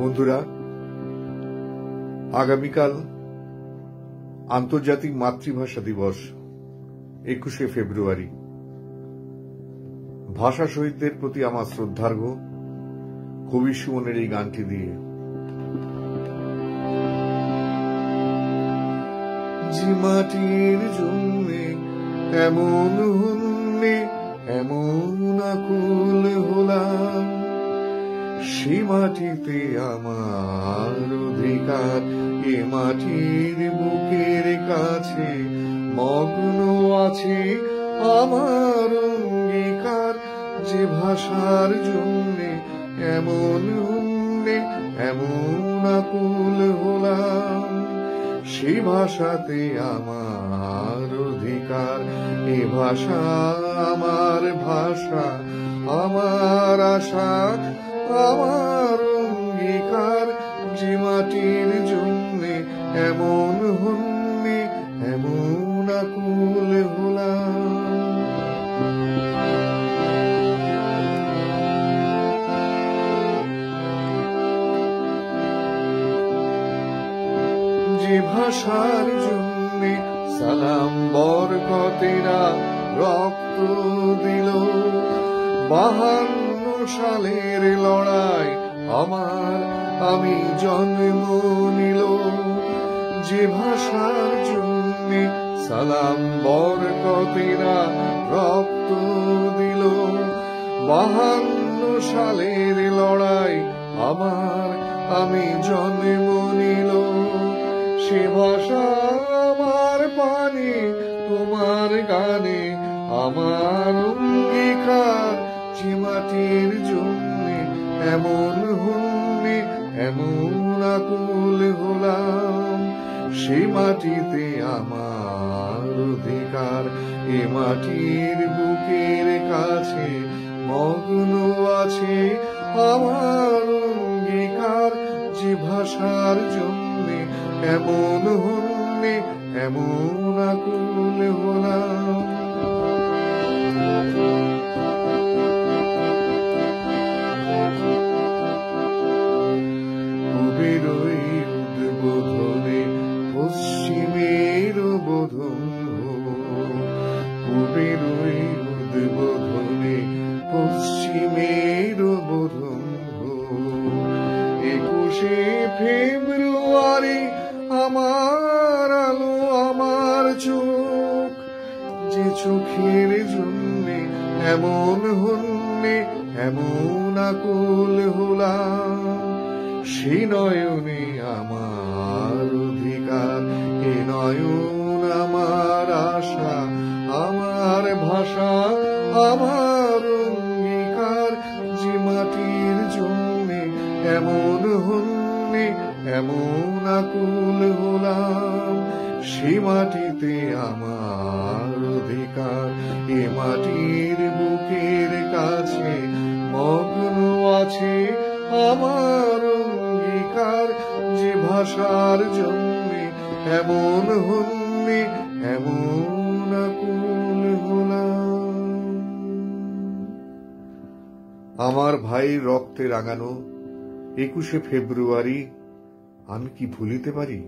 বন্ধুরা, আগামীকাল আন্তর্জাতিক মাতৃভাষা দিবস 21শে ফেব্রুয়ারি। ভাষা শহীদদের প্রতি আমার শ্রদ্ধার্ঘ্য কবি সুমনের এই গানটি দিয়ে। যে মাটির জন্যে এমন হন্যে এমন আকুল হলাম, সে মাটিতে আমার অধিকার, এ মাটির বুকের কাছে মগ্ন আছে আমার অঙ্গীকার। যে ভাষার জন্যে এমন হন্যে এমন আকুল হলাম, সে ভাষাতে আমার অধিকার। এ ভাষা আমার ভাষা, আমার আশা, আমার অঙ্গীকার। যে মাটির জন্যে এমন হন্যে এমন আকুল হলাম। যে ভাষার জন্যে সালাম বরকতেরা রক্ত দিল, 52 সালের লড়াই আমার আমি জন্ম নিল। যে ভাষার জন্যে সালাম বরকতেরা রক্ত দিল, 52 সালের লড়াই আমার আমি জন্ম নিল। সে ভাষা আমার পানে তোমার গানে আমার অঙ্গীকার। যে মাটির জন্যে এমন হন্যে এমন আকুল হলাম, সে মাটিতে আমার অধিকার। এ মাটির বুকের কাছে মগ্ন আছে আমার অঙ্গীকার। যে ভাষার জন্যে এমন হন্যে এমন আকুল হলাম। পূবের ওই উদ্বোধনে পশ্চিমের বোধন, পূবের ওই উদ্বোধনে পশ্চিমের বোধন। 21শে ফেব্রুয়ারি আমার আলো আমার চোখ। যে চোখের জন্যে এমন হন্যে এমন আকুল হলাম, সে নয়নে আমার অধিকার। এ নয়ন আমার আশা, আমার ভাষা, আমার অঙ্গীকার। যে মাটির জন্যে এমন হন্যে এমন আকুল হলাম, সে মাটিতে আমার অধিকার। এ মাটির বুকের কাছে মগ্ন আছে আমার অঙ্গীকার। যে ভাষার জন্যে এমন হন্যে এমন আকুল হলাম। আমার ভাইয়ের রক্তে রাঙানো 21শে ফেব্রুয়ারি আমি কি ভুলিতে পারি?